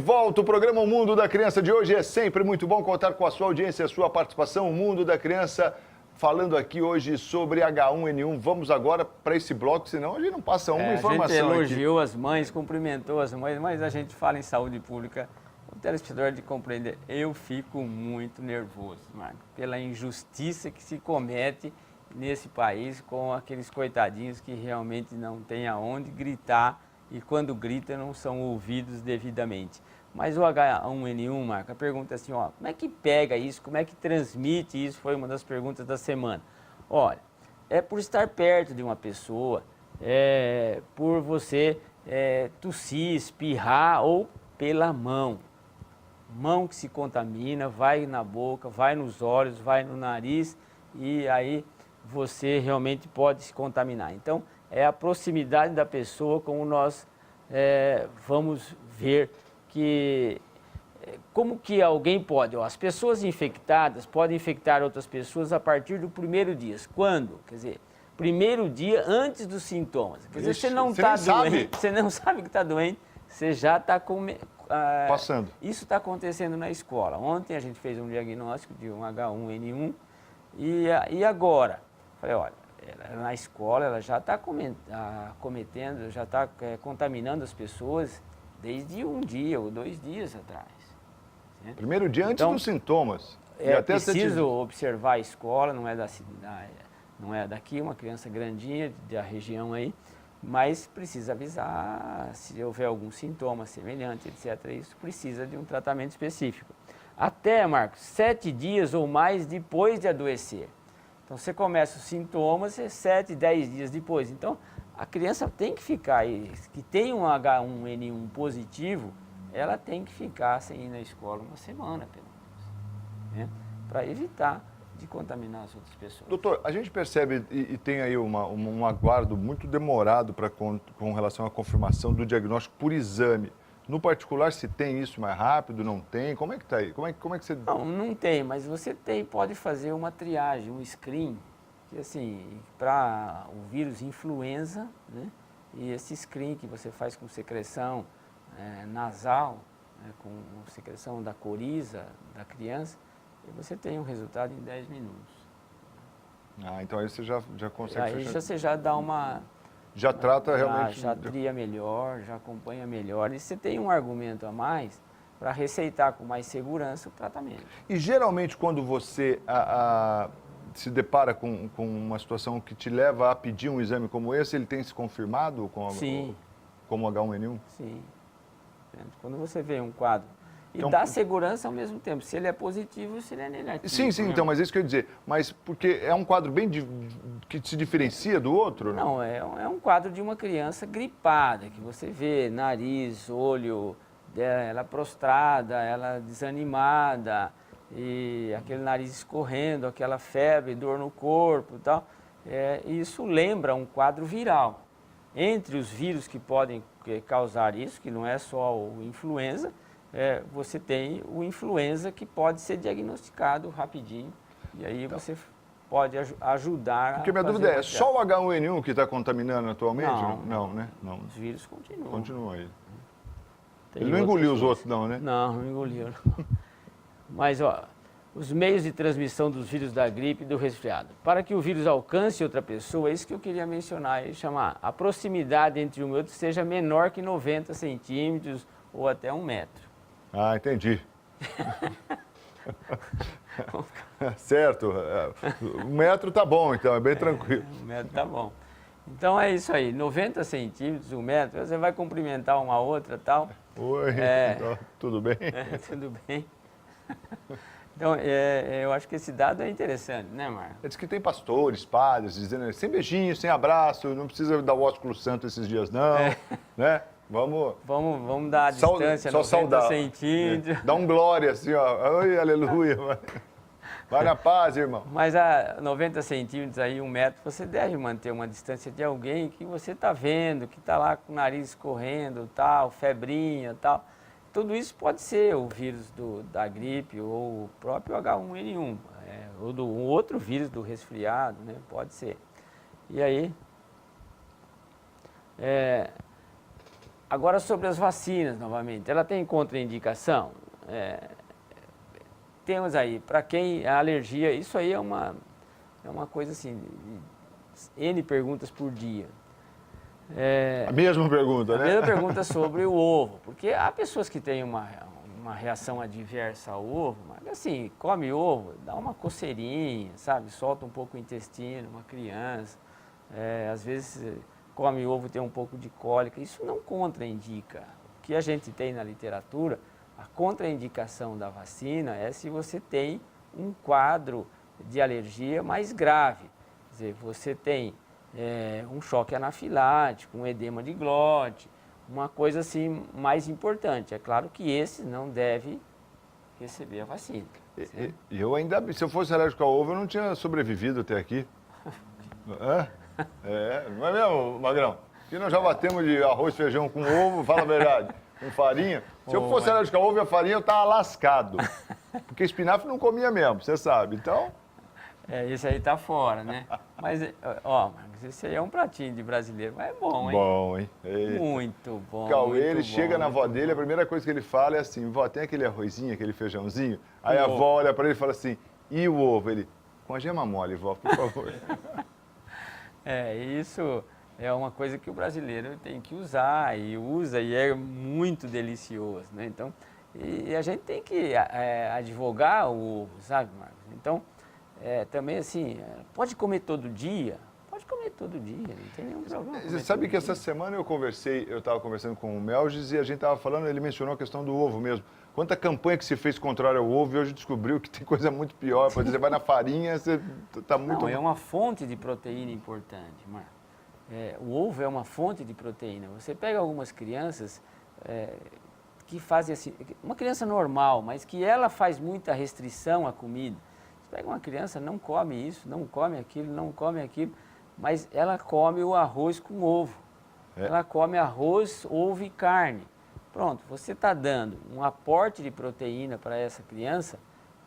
volta, o programa O Mundo da Criança de hoje é sempre muito bom contar com a sua audiência, a sua participação. O Mundo da Criança falando aqui hoje sobre H1N1. Vamos agora para esse bloco, senão a gente não passa uma informação aqui. A gente elogiou aqui. as mães, cumprimentou as mães, mas a gente fala em saúde pública. O telespectador de compreender, eu fico muito nervoso, Marco, pela injustiça que se comete nesse país com aqueles coitadinhos que realmente não têm aonde gritar e quando gritam não são ouvidos devidamente. Mas o H1N1, Marco, a pergunta é assim, ó, como é que pega isso, como é que transmite isso, foi uma das perguntas da semana. Olha, é por estar perto de uma pessoa, por você tossir, espirrar ou pela mão. Mão que se contamina, vai na boca, vai nos olhos, vai no nariz e aí você realmente pode se contaminar. Então, é a proximidade da pessoa como nós vamos ver que... Como que alguém pode? Ó, as pessoas infectadas podem infectar outras pessoas a partir do primeiro dia. Quando? Quer dizer, primeiro dia antes dos sintomas. Quer dizer, você não está doente, você não sabe que está doente, você já está passando. Isso está acontecendo na escola. Ontem a gente fez um diagnóstico de um H1N1 e agora? Falei, olha, na escola ela já está cometendo, já está contaminando as pessoas desde um dia ou 2 dias atrás. Né? Primeiro dia antes dos sintomas. É preciso observar a escola, não é daqui, uma criança grandinha da região aí, mas precisa avisar se houver algum sintoma semelhante, etc. Isso precisa de um tratamento específico. Até, Marcos, 7 dias ou mais depois de adoecer. Então, você começa os sintomas 7, 10 dias depois. Então, a criança tem que ficar aí, que tem um H1N1 positivo, ela tem que ficar sem ir na escola 1 semana, pelo menos, né? Para evitar de contaminar as outras pessoas. Doutor, a gente percebe e tem aí um aguardo muito demorado com relação à confirmação do diagnóstico por exame. No particular, se tem isso mais rápido, não tem? Como é que está aí? Como é que você... Não tem, mas você pode fazer uma triagem, um screen, que assim, para o vírus influenza, né? E esse screen que você faz com secreção nasal, com secreção da coriza da criança, e você tem um resultado em 10 minutos. Ah, então aí você já consegue... Aí você já dá uma... Já trata realmente... Já tria melhor, já acompanha melhor. E você tem um argumento a mais para receitar com mais segurança o tratamento. E geralmente quando você se depara com uma situação que te leva a pedir um exame como esse, ele tem se confirmado como H1N1? Sim. Quando você vê um quadro e então, dá segurança ao mesmo tempo, se ele é positivo ou se ele é negativo. Sim, então, mas é isso que eu ia dizer. Mas porque é um quadro bem que se diferencia do outro? Não, é um quadro de uma criança gripada, que você vê nariz, olho, ela prostrada, ela desanimada, e aquele nariz escorrendo, aquela febre, dor no corpo e tal. Isso lembra um quadro viral. Entre os vírus que podem causar isso, que não é só o influenza, você tem o influenza que pode ser diagnosticado rapidinho e aí você pode ajudar. Porque minha dúvida é, só o H1N1 que está contaminando atualmente? Não, né? Não. Os vírus continuam. Continua aí. Ele não engoliu os outros não, né? Não engoliu. Não. Mas, ó, os meios de transmissão dos vírus da gripe e do resfriado. Para que o vírus alcance outra pessoa, é isso que eu queria mencionar e chamar. A proximidade entre um e outro seja menor que 90 centímetros ou até 1 metro. Ah, entendi. Certo. 1 metro tá bom, então, é bem tranquilo. 1 metro tá bom. Então é isso aí, 90 centímetros, 1 metro, você vai cumprimentar uma outra e tal. Oi, tudo bem? Tudo bem. Então, eu acho que esse dado é interessante, né, Marcos? Diz que tem pastores, padres, dizendo sem beijinho, sem abraço, não precisa dar o ósculo santo esses dias não, né? Vamos dar a distância, 90 centímetros. Dá um glória assim, ó. Oi, aleluia. Vai na paz, irmão. Mas a 90 centímetros aí, 1 metro, você deve manter uma distância de alguém que você está vendo, que está lá com o nariz escorrendo, tal, febrinha, tal. Tudo isso pode ser o vírus da gripe ou o próprio H1N1, ou um outro vírus do resfriado, né? Pode ser. E aí, Agora, sobre as vacinas, novamente, ela tem contraindicação? Temos aí, para quem a alergia, isso aí é uma coisa assim, N perguntas por dia. A mesma pergunta, né? A mesma pergunta sobre o ovo, porque há pessoas que têm uma reação adversa ao ovo, mas assim, come ovo, dá uma coceirinha, sabe? Solta um pouco o intestino, uma criança, às vezes come ovo e tem um pouco de cólica, isso não contraindica. O que a gente tem na literatura, a contraindicação da vacina é se você tem um quadro de alergia mais grave. Quer dizer, você tem um choque anafilático, um edema de glote, uma coisa assim mais importante. É claro que esse não deve receber a vacina. Eu ainda, se eu fosse alérgico ao ovo, eu não tinha sobrevivido até aqui. Não é mesmo, Magrão? Aqui nós já batemos de arroz, feijão com ovo, fala a verdade, com farinha. Se eu fosse alérgico ao ovo e a farinha, eu tava lascado. Porque espinafre não comia mesmo, você sabe. Então... esse aí tá fora, né? Mas, ó, esse aí é um pratinho de brasileiro, mas é bom, hein? Bom, hein? Muito bom. Cauê, ele muito chega bom, na avó muito dele, bom. a primeira coisa que ele fala é assim, vó, tem aquele arrozinho, aquele feijãozinho? Aí a avó olha pra ele e fala assim, e o ovo? Ele, com a gema mole, vó, por favor. Isso é uma coisa que o brasileiro tem que usar e usa e é muito delicioso, né? Então, e a gente tem que advogar o ovo, sabe, Marcos? Então, também assim, pode comer todo dia? Pode comer todo dia, não tem nenhum problema. Você sabe que essa semana eu estava conversando com o Melges e a gente estava falando, ele mencionou a questão do ovo mesmo. Quanta campanha que se fez contrária ao ovo e hoje descobriu que tem coisa muito pior. Por exemplo, você vai na farinha, você está muito... Não, é uma fonte de proteína importante, Marcos. O ovo é uma fonte de proteína. Você pega algumas crianças que fazem assim, uma criança normal, mas que ela faz muita restrição à comida. Você pega uma criança, não come isso, não come aquilo, não come aquilo, mas ela come o arroz com ovo. Ela come arroz, ovo e carne. Pronto, você está dando um aporte de proteína para essa criança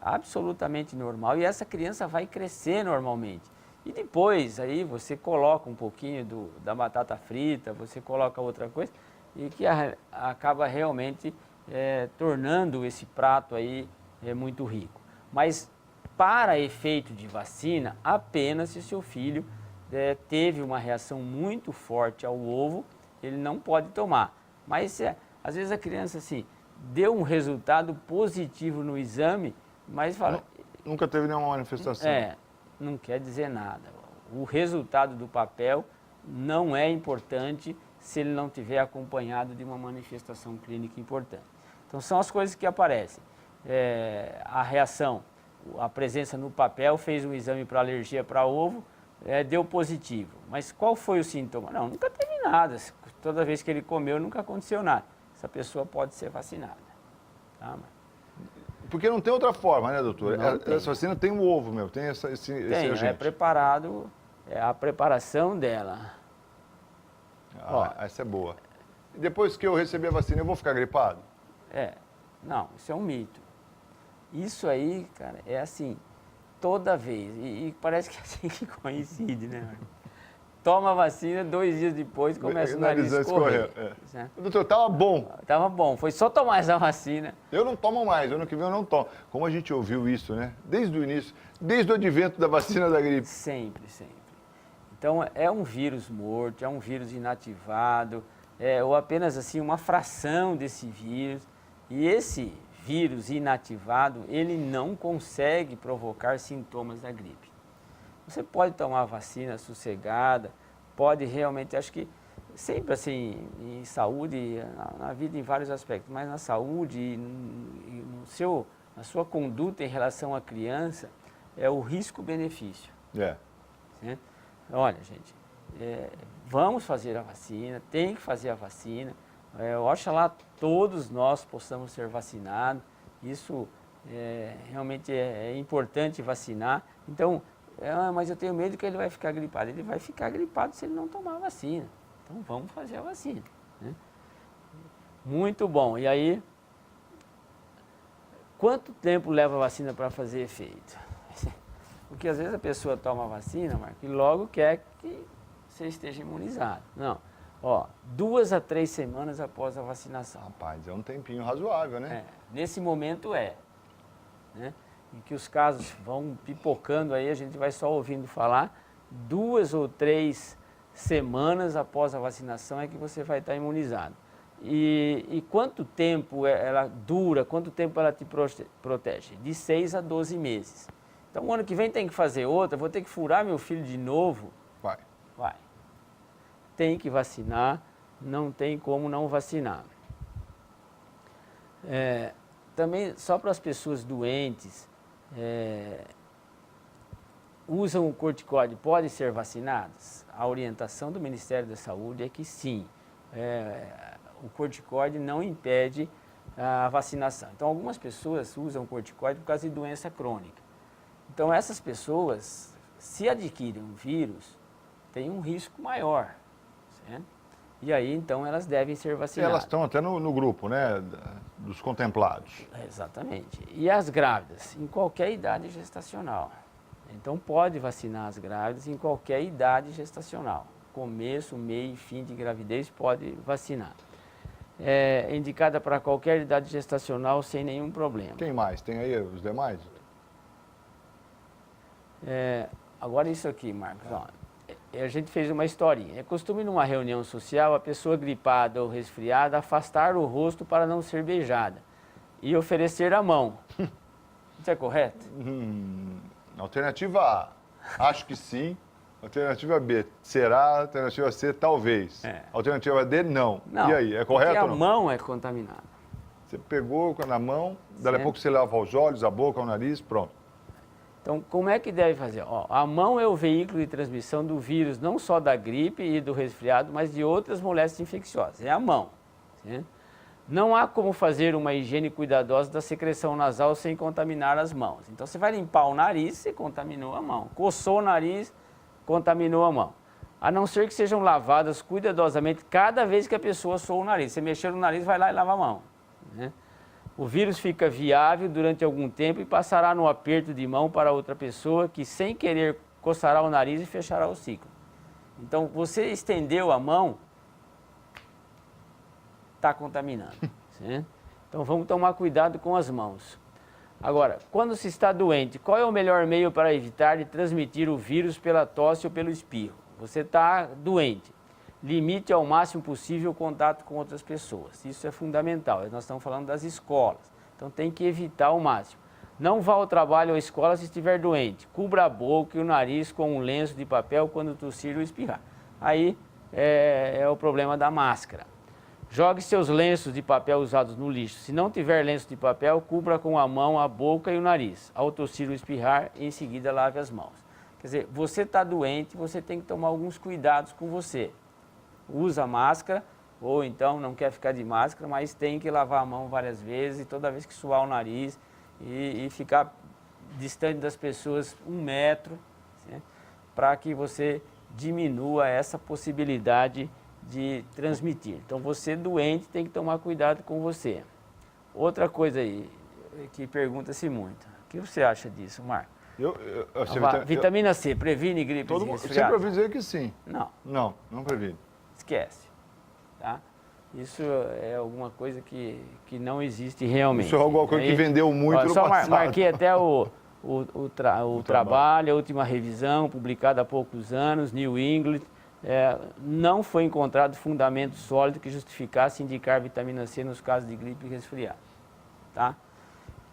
absolutamente normal e essa criança vai crescer normalmente. E depois aí você coloca um pouquinho da batata frita, você coloca outra coisa e que acaba realmente tornando esse prato aí muito rico. Mas para efeito de vacina, apenas se o seu filho teve uma reação muito forte ao ovo, ele não pode tomar. Mas às vezes a criança assim, deu um resultado positivo no exame, mas fala... Nunca teve nenhuma manifestação. Não quer dizer nada. O resultado do papel não é importante se ele não tiver acompanhado de uma manifestação clínica importante. Então são as coisas que aparecem. A reação, a presença no papel, fez um exame para alergia para ovo, deu positivo. Mas qual foi o sintoma? Não, nunca teve nada. Toda vez que ele comeu, nunca aconteceu nada. Essa pessoa pode ser vacinada. Tá? Porque não tem outra forma, né, doutor? Essa vacina tem o ovo mesmo, tem esse agente. É preparado, a preparação dela. Essa é boa. E depois que eu receber a vacina, eu vou ficar gripado? Não, isso é um mito. Isso aí, cara, é assim, toda vez. E parece que é assim que coincide, né? Toma a vacina, 2 dias depois começa o nariz a escorrer. Doutor, tava bom. Tava bom, foi só tomar essa vacina. Eu não tomo mais, ano que vem eu não tomo. Como a gente ouviu isso, né? Desde o início, desde o advento da vacina da gripe. Sempre, sempre. Então, é um vírus morto, é um vírus inativado, ou apenas assim uma fração desse vírus. E esse vírus inativado, ele não consegue provocar sintomas da gripe. Você pode tomar a vacina sossegada, pode realmente, acho que sempre assim, em saúde, na vida em vários aspectos, mas na saúde, na sua conduta em relação à criança, é o risco-benefício. Né? Olha, gente, vamos fazer a vacina, tem que fazer a vacina. Oxalá todos nós possamos ser vacinados. Isso realmente é importante vacinar. Então, mas eu tenho medo que ele vai ficar gripado. Ele vai ficar gripado se ele não tomar a vacina. Então, vamos fazer a vacina. Né? Muito bom. E aí, quanto tempo leva a vacina para fazer efeito? Porque às vezes a pessoa toma a vacina, Marco, e logo quer que você esteja imunizado. Não. Ó, 2 a 3 semanas após a vacinação. Rapaz, é um tempinho razoável, né? Nesse momento né? Em que os casos vão pipocando aí, a gente vai só ouvindo falar, 2 ou 3 semanas após a vacinação é que você vai estar imunizado. E quanto tempo ela dura, quanto tempo ela te protege? De 6 a 12 meses. Então, o ano que vem tem que fazer outra, vou ter que furar meu filho de novo? Vai. Tem que vacinar, não tem como não vacinar. Também, só para as pessoas doentes, usam o corticoide, podem ser vacinadas? A orientação do Ministério da Saúde é que sim. O corticoide não impede a vacinação. Então, algumas pessoas usam corticoide por causa de doença crônica. Então, essas pessoas, se adquirem um vírus, têm um risco maior. Certo? E aí, então, elas devem ser vacinadas. Elas estão até no grupo, né, dos contemplados. Exatamente. E as grávidas, em qualquer idade gestacional. Então, pode vacinar as grávidas em qualquer idade gestacional. Começo, meio e fim de gravidez, pode vacinar. É indicada para qualquer idade gestacional sem nenhum problema. Quem mais? Tem aí os demais? Agora isso aqui, Marcos. Ó, a gente fez uma historinha. É costume numa reunião social a pessoa gripada ou resfriada afastar o rosto para não ser beijada e oferecer a mão. Isso é correto? Alternativa A, acho que sim. Alternativa B, será? Alternativa C, talvez. Alternativa D, não. E aí, é correto ou não? Porque a mão é contaminada. Você pegou na mão, dali a pouco você lava os olhos, a boca, o nariz, pronto. Então, como é que deve fazer? Ó, a mão é o veículo de transmissão do vírus, não só da gripe e do resfriado, mas de outras moléstias infecciosas. É a mão. Certo? Não há como fazer uma higiene cuidadosa da secreção nasal sem contaminar as mãos. Então, você vai limpar o nariz, você contaminou a mão. Coçou o nariz, contaminou a mão. A não ser que sejam lavadas cuidadosamente cada vez que a pessoa soa o nariz. Você mexeu no nariz, vai lá e lava a mão. Né? O vírus fica viável durante algum tempo e passará no aperto de mão para outra pessoa que, sem querer, coçará o nariz e fechará o ciclo. Então, você estendeu a mão, está contaminando. Certo? Então, vamos tomar cuidado com as mãos. Agora, quando se está doente, qual é o melhor meio para evitar de transmitir o vírus pela tosse ou pelo espirro? Você está doente. Limite ao máximo possível o contato com outras pessoas. Isso é fundamental. Nós estamos falando das escolas. Então tem que evitar ao máximo. Não vá ao trabalho ou à escola se estiver doente. Cubra a boca e o nariz com um lenço de papel quando tossir ou espirrar. Aí é o problema da máscara. Jogue seus lenços de papel usados no lixo. Se não tiver lenço de papel, cubra com a mão a boca e o nariz. Ao tossir ou espirrar, em seguida lave as mãos. Quer dizer, você está doente, você tem que tomar alguns cuidados com você. Usa máscara, ou então não quer ficar de máscara, mas tem que lavar a mão várias vezes, e toda vez que suar o nariz, e ficar distante das pessoas 1 metro, para que você diminua essa possibilidade de transmitir. Então, você doente tem que tomar cuidado com você. Outra coisa aí, que pergunta-se muito, o que você acha disso, Marco? Vitamina C, previne gripe e resfriado? Sempre ouvi dizer que sim. Não. Não previne. Esquece. Tá? Isso é alguma coisa que não existe realmente. Isso é alguma coisa que vendeu muito no passado. Só marquei até o trabalho, a última revisão, publicada há poucos anos, New England. Não foi encontrado fundamento sólido que justificasse indicar vitamina C nos casos de gripe e resfriado. Tá?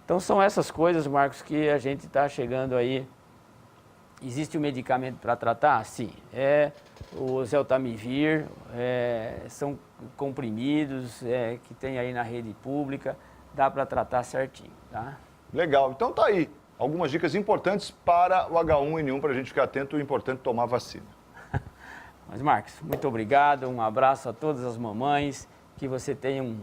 Então são essas coisas, Marcos, que a gente está chegando aí. Existe um medicamento para tratar? Sim. O Zeltamivir, são comprimidos que tem aí na rede pública, dá para tratar certinho. Tá? Legal. Então tá aí. Algumas dicas importantes para o H1N1, para a gente ficar atento, o importante é tomar vacina. Mas, Marcos, muito obrigado, um abraço a todas as mamães, que você tenha um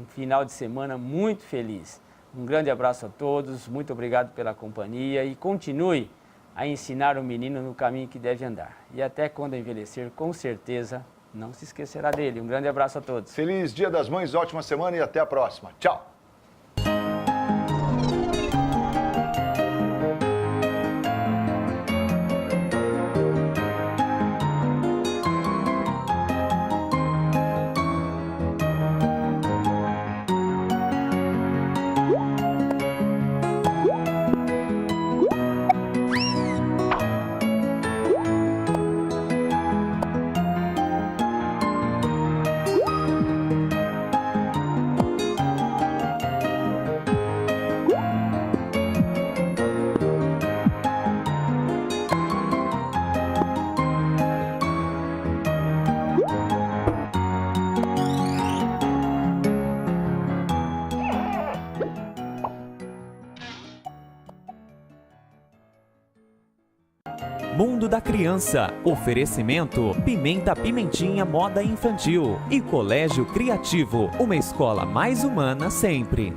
final de semana muito feliz. Um grande abraço a todos, muito obrigado pela companhia e continue a ensinar o menino no caminho que deve andar. E até quando envelhecer, com certeza, não se esquecerá dele. Um grande abraço a todos. Feliz Dia das Mães, ótima semana e até a próxima. Tchau! Mundo da Criança. Oferecimento Pimenta Pimentinha Moda Infantil e Colégio Criativo, uma escola mais humana sempre.